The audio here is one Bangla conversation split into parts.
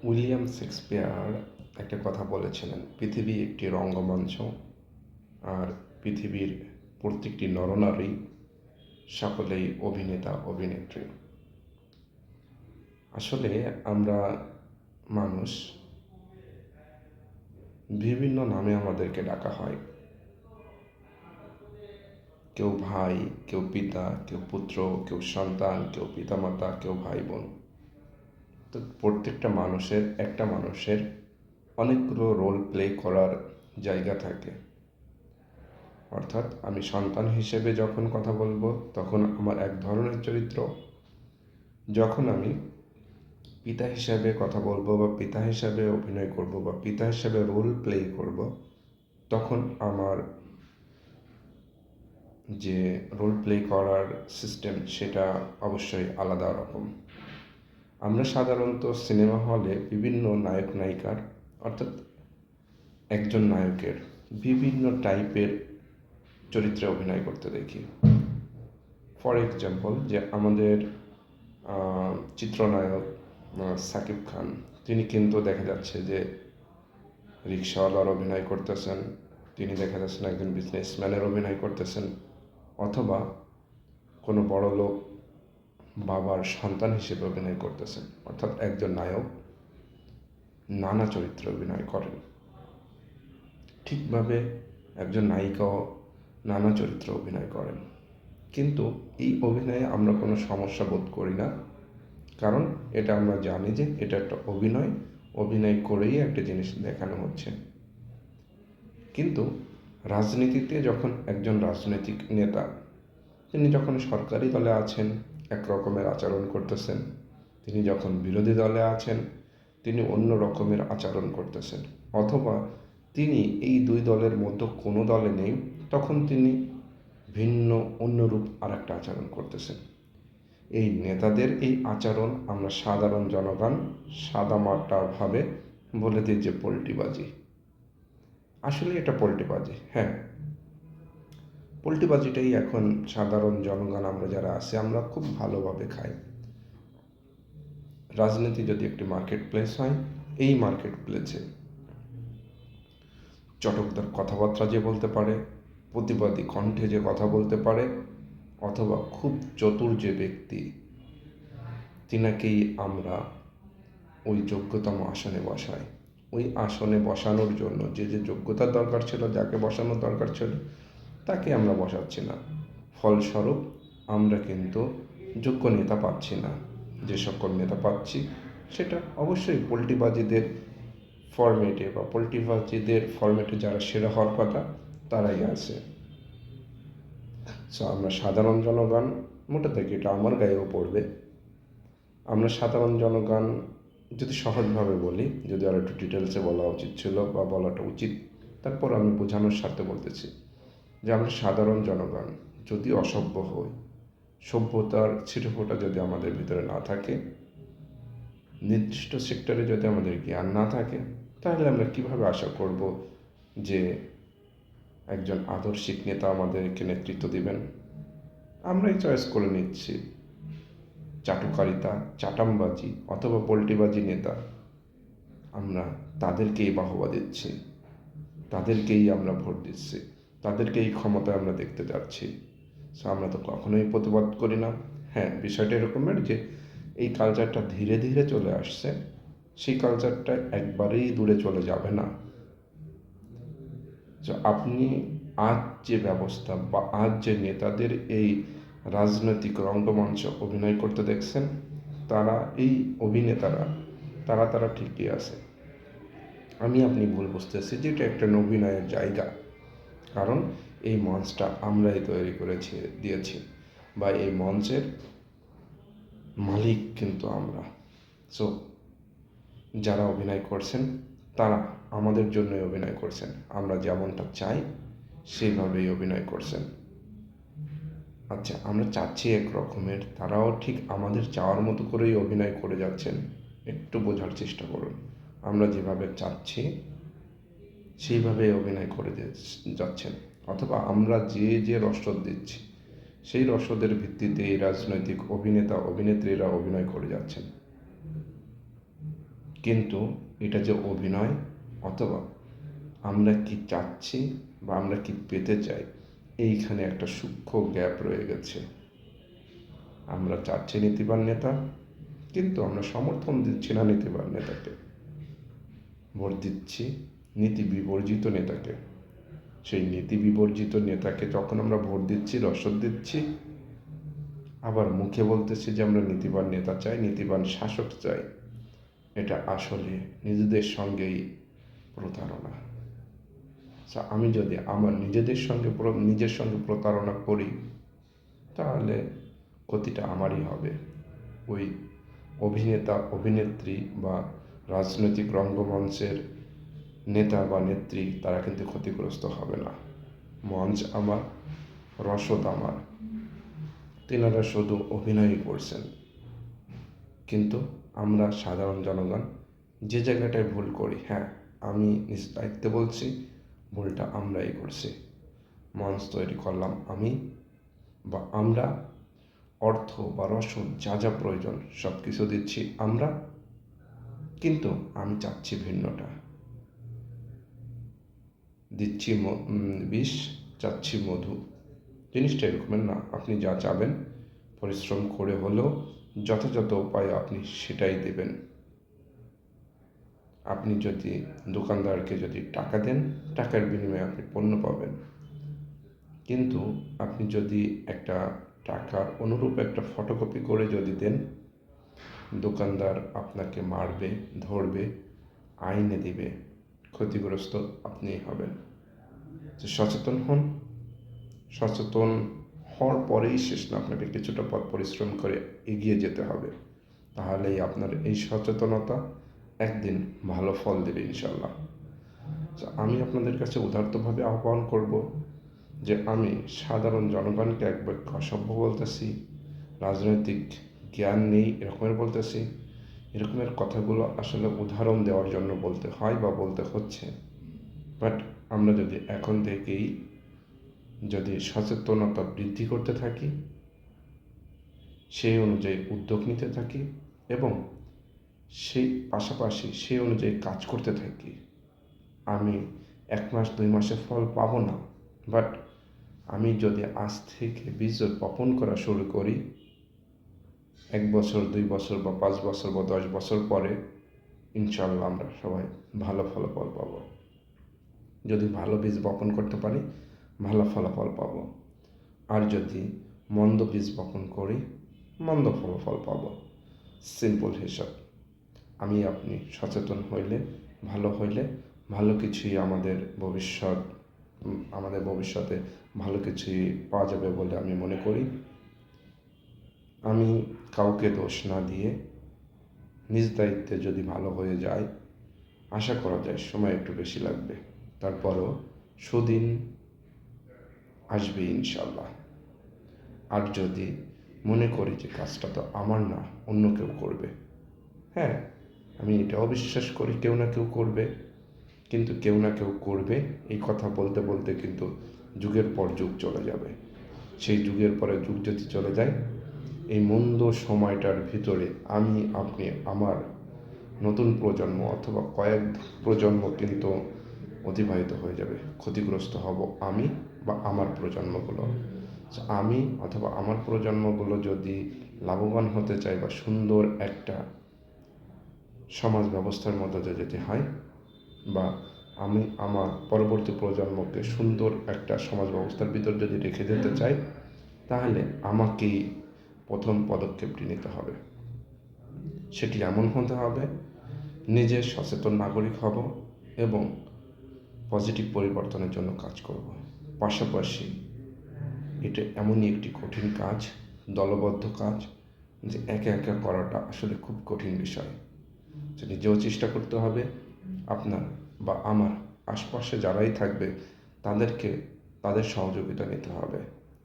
উইলিয়াম শেক্সপিয়ার একটা কথা বলেছিলেন, পৃথিবী একটি রঙ্গমঞ্চ, আর পৃথিবীর প্রত্যেকটি নরনারী সকলেই অভিনেতা অভিনেত্রী। আসলে আমরা মানুষ, বিভিন্ন নামে আমাদেরকে ডাকা হয়। কেউ ভাই, কেউ পিতা, কেউ পুত্র, কেউ সন্তান, কেউ পিতামাতা, কেউ ভাই বোন। তো প্রত্যেকটা মানুষের অনেকগুলো রোল প্লে করার জায়গা থাকে। অর্থাৎ আমি সন্তান হিসেবে যখন কথা বলবো তখন আমার এক ধরনের চরিত্র, যখন আমি পিতা হিসাবে কথা বলবো বা পিতা হিসাবে অভিনয় করব বা পিতা হিসাবে রোল প্লে করব, তখন আমার যে রোল প্লে করার সিস্টেম সেটা অবশ্যই আলাদা রকম। আমরা সাধারণত সিনেমা হলে বিভিন্ন নায়ক নায়িকার, অর্থাৎ একজন নায়কের বিভিন্ন টাইপের চরিত্রে অভিনয় করতে দেখি। ফর এক্সাম্পল, যে আমাদের চিত্রনায়ক সাকিব খান, তিনি কিন্তু দেখা যাচ্ছে যে রিক্সাওয়ালার অভিনয় করতেছেন, তিনি দেখা যাচ্ছেন একজন বিজনেসম্যানের অভিনয় করতেছেন, অথবা কোনো বড় লোক বাবার সন্তান হিসেবে অভিনয় করতেছেন। অর্থাৎ একজন নায়ক নানা চরিত্রে অভিনয় করেন, ঠিকভাবে একজন নায়িকাও নানা চরিত্রে অভিনয় করেন। কিন্তু এই অভিনয়ে আমরা কোনো সমস্যা বোধ করি না, কারণ এটা আমরা জানি যে এটা একটা অভিনয় করেই একটা জিনিস দেখানো হচ্ছে। কিন্তু রাজনীতিতে যখন একজন রাজনৈতিক নেতা, তিনি যখন সরকারি দলে আছেন এক রকমের আচরণ করতেছেন, তিনি যখন বিরোধী দলে আছেন তিনি অন্য রকমের আচরণ করতেছেন, অথবা তিনি এই দুই দলের মধ্যে কোনো দলে নেই, তখন তিনি ভিন্ন অন্যরূপ আর একটা আচরণ করতেছেন। এই নেতাদের এই আচরণ আমরা সাধারণ জনগণ সাদামাটাভাবে বলে দিই যে পল্টিবাজি। আসলে এটা পল্টিবাজি, হ্যাঁ, পল্টিবাজিটাই এখন সাধারণ জনগণ আমরা যারা আছি আমরা খুব ভালোভাবে খাই। রাজনীতি যদি একটি মার্কেট প্লেস হয়, এই মার্কেট প্লেসে চটকদার কথাবার্তা যে বলতে পারে, প্রতিবাদী কণ্ঠে যে কথা বলতে পারে, অথবা খুব চতুর যে ব্যক্তি, তিনাকেই আমরা ওই যোগ্যতম আসনে বসাই। ওই আসনে বসানোর জন্য যে যোগ্যতার দরকার ছিল, যাকে বসানোর দরকার ছিল, তাকে আমরা বসাচ্ছি না। ফলস্বরূপ আমরা কিন্তু যোগ্য নেতা পাচ্ছি না। যে সকল নেতা পাচ্ছি সেটা অবশ্যই পল্টিবাজিদের ফরম্যাটে যারা সেরা হওয়ার কথা তারাই আছে। সো আমরা সাধারণ জনগণ, মোটা থেকে এটা আমার গায়েও পড়বে, আমরা সাধারণ জনগণ যদি সহজভাবে বলি, যদি আর একটু ডিটেলসে বলা উচিত ছিল বা বলাটা উচিত, তারপর আমি বোঝানোর স্বার্থে বলতেছি যে আমরা সাধারণ জনগণ যদি অসভ্য হই, সভ্যতার ছিটেফোঁটা যদি আমাদের ভিতরে না থাকে, নির্দিষ্ট সেক্টরে যদি আমাদের জ্ঞান না থাকে, তাহলে আমরা কিভাবে আশা করব যে একজন আদর্শিক নেতা আমাদেরকে নেতৃত্ব দিবেন? আমরাই চয়েস করে নিচ্ছি চাটুকারিতা, চাটামবাজি অথবা পল্টিবাজি নেতা, আমরা তাদেরকেই বাহবা দিচ্ছি, তাদেরকেই আমরা ভোট দিচ্ছি, তাদেরকেই ক্ষমতায় আমরা দেখতে যাচ্ছি। সো আমরা তো কখনোই প্রতিবাদ করি না। হ্যাঁ, বিষয়টা এরকমের যে এই কালচারটা ধীরে ধীরে চলে আসছে, সেই কালচারটা একবারেই দূরে চলে যাবে না। যে আপনি আজ যে ব্যবস্থা বা আজ যে নেতাদের এই রাজনৈতিক রঙ্গমঞ্চ অভিনয় করতে দেখছেন, তারা এই অভিনেতারা তারা ঠিকই আছে। আপনি ভুল বুঝতেছি যে এটা একটা অভিনয়ের জায়গা, কারণ এই মঞ্চটা আমরাই তৈরি দিয়েছি, বা এই মঞ্চের মালিক কিন্তু আমরা। সো যারা অভিনয় করছেন তারা আমাদের জন্যই অভিনয় করছেন, আমরা যেমনটা চাই সেইভাবেই অভিনয় করছেন। আচ্ছা, আমরা চাচ্ছি এক রকমের, তারাও ঠিক আমাদের চাওয়ার মতো করেই অভিনয় করে যাচ্ছেন। একটু বোঝার চেষ্টা করুন, আমরা যেভাবে চাচ্ছি সেইভাবেই অভিনয় করে যাচ্ছেন, অথবা আমরা যে রসদ দিচ্ছি সেই রসদের ভিত্তিতে এই রাজনৈতিক অভিনেতা অভিনেত্রীরা অভিনয় করে যাচ্ছেন। কিন্তু এটা যে অভিনয় অথবা আমরা কি চাচ্ছি বা আমরা কি পেতে চাই, এইখানে একটা সূক্ষ্ম গ্যাপ রয়ে গেছে। আমরা চাচ্ছি নীতিবান নেতা, কিন্তু আমরা সমর্থন দিচ্ছি না নীতিবান নেতাকে, ভোট দিচ্ছি নীতি বিবর্জিত নেতাকে। সেই নীতি বিবর্জিত নেতাকে যখন আমরা ভোট দিচ্ছি, রসদ দিচ্ছি, আবার মুখে বলতেছি যে আমরা নীতিবান নেতা চাই, নীতিবান শাসক চাই, এটা আসলে নিজেদের সঙ্গেই প্রতারণা। আমি যদি আমার নিজের সঙ্গে প্রতারণা করি, তাহলে ক্ষতিটা আমারই হবে। ওই অভিনেতা অভিনেত্রী বা রাজনৈতিক রঙ্গমঞ্চের নেতা বা নেত্রী তারা কিন্তু ক্ষতিগ্রস্ত হবে না। মঞ্চ আমার, রসদ আমার, তেনারা শুধু অভিনয়ই করছেন। কিন্তু আমরা সাধারণ জনগণ যে জায়গাটায় ভুল করি, হ্যাঁ আমি নিজ দায়িত্বে বলছি, ভুলটা আমরাই করছি। মঞ্চ তৈরি করলাম আমি বা আমরা, অর্থ বা রসদ যা যা প্রয়োজন সব কিছু দিচ্ছি আমরা, কিন্তু আমি চাচ্ছি ভিন্নটা। দিচ্ছি বিষ, চাচ্ছি মধু। জিনিসটা এরকমের না। আপনি যা চাবেন পরিশ্রম করে হলেও যথাযথ উপায়ে আপনি সেটাই দেবেন। আপনি যদি দোকানদারকে যদি টাকা দেন, টাকার বিনিময়ে আপনি পণ্য পাবেন। কিন্তু আপনি যদি একটা টাকার অনুরূপ একটা ফটোকপি করে যদি দেন, দোকানদার আপনাকে মারবে, ধরবে, আইনে দিবে, ক্ষতিগ্রস্ত আপনিই হবেন। সচেতন হন। সচেতন হওয়ার পরেই শেষ না, আপনাকে কিছুটা পথ পরিশ্রম করে এগিয়ে যেতে হবে। তাহলেই আপনার এই সচেতনতা একদিন ভালো ফল দেবে ইনশাল্লাহ। আমি আপনাদের কাছে উদারতভাবে আহ্বান করব যে আমি সাধারণ জনগণকে এক বাক্যে অসভ্য বলতেছি, রাজনৈতিক জ্ঞান নেই এরকমের বলতেছি, এরকমের কথাগুলো আসলে উদাহরণ দেওয়ার জন্য বলতে হয় বা বলতে হচ্ছে। বাট আমরা যদি এখন থেকেই যদি সচেতনতা বৃদ্ধি করতে থাকি, সেই অনুযায়ী উদ্যোগ নিতে থাকি এবং সেই পাশাপাশি সেই অনুযায়ী কাজ করতে থাকি, আমি 1 মাস 2 মাসে ফল পাবো না, বাট আমি যদি আজ থেকে বীজ বপন করা শুরু করি, 1 বছর 2 বছর বা 5 বছর বা 10 বছর পরে ইনশাল্লাহ আমরা সবাই ভালো ফলাফল পাবো। যদি ভালো বীজ বপন করতে পারি, ভালো ফলাফল পাবো। আর যদি মন্দ বীজ বপন করি, মন্দ ফলাফল পাবো। সিম্পল হিসাব। আমি আপনি সচেতন হইলে, ভালো কিছুই আমাদের ভবিষ্যতে ভালো কিছুই পাওয়া যাবে বলে আমি মনে করি। আমি কাউকে দোষ না দিয়ে নিজ দায়িত্বে যদি ভালো হয়ে যায়, আশা করা যায় সময় একটু বেশি লাগবে, তারপরও সুদিন আসবে ইনশাল্লাহ। আর যদি মনে করি যে কাজটা তো আমার না, অন্য কেউ করবে, হ্যাঁ আমি এটাও বিশ্বাস করি কেউ না কেউ করবে, কিন্তু কেউ না কেউ করবে এই কথা বলতে বলতে কিন্তু যুগের পর যুগ চলে যাবে। সেই যুগের পরে যুগ যদি চলে যায়, এই মন্দ সময়টার ভিতরে আমি আপনি আমার নতুন প্রজন্ম অথবা কয়েক প্রজন্ম কিন্তু অতিবাহিত হয়ে যাবে। ক্ষতিগ্রস্ত হব আমি বা আমার প্রজন্মগুলো। আমি অথবা আমার প্রজন্মগুলো যদি লাভবান হতে চাই বা সুন্দর একটা সমাজ ব্যবস্থার মধ্যে দিয়ে যেতে হয়, বা আমি আমার পরবর্তী প্রজন্মকে সুন্দর একটা সমাজ ব্যবস্থার ভিতর যদি রেখে দিতে চাই, তাহলে আমাকেই প্রথম পদক্ষেপটি নিতে হবে। সেটি এমন হতে হবে, নিজে সচেতন নাগরিক হব এবং পজিটিভ পরিবর্তনের জন্য কাজ করব। পাশাপাশি এটা এমনই একটি কঠিন কাজ, দলবদ্ধ কাজ, যে একা একা করাটা আসলে খুব কঠিন বিষয়। নিজেও চেষ্টা করতে হবে, আপনার বা আমার আশপাশে যারাই থাকবে তাদের সহযোগিতা নিতে হবে।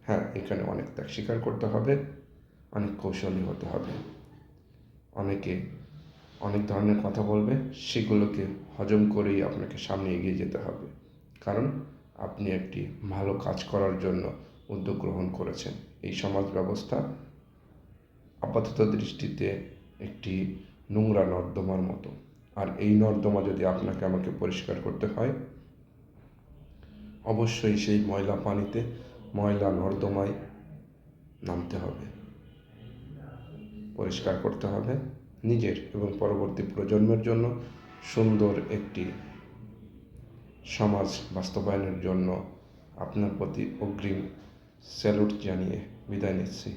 হ্যাঁ, এখানে অনেক ত্যাগ স্বীকার করতে হবে, অনেক কৌশলী হতে হবে। অনেকে অনেক ধরনের কথা বলবে, সেগুলোকে হজম করেই আপনাকে সামনে এগিয়ে যেতে হবে, কারণ আপনি একটি ভালো কাজ করার জন্য উদ্যোগ গ্রহণ করেছেন। এই সমাজ ব্যবস্থা আপাতত দৃষ্টিতে একটি নোংরা নর্দমার মতো, আর এই নর্দমা যদি আপনাকে আমাকে পরিষ্কার করতে হয়, অবশ্যই সেই ময়লা পানিতে, ময়লা নর্দমায় নামতে হবে, পরিষ্কার করতে হবে নিজের এবং পরবর্তী প্রজন্মের জন্য সুন্দর একটি সমাজ বাস্তবায়নের জন্য আপনার প্রতি অগ্রিম স্যালুট জানিয়ে বিদায় নিচ্ছি।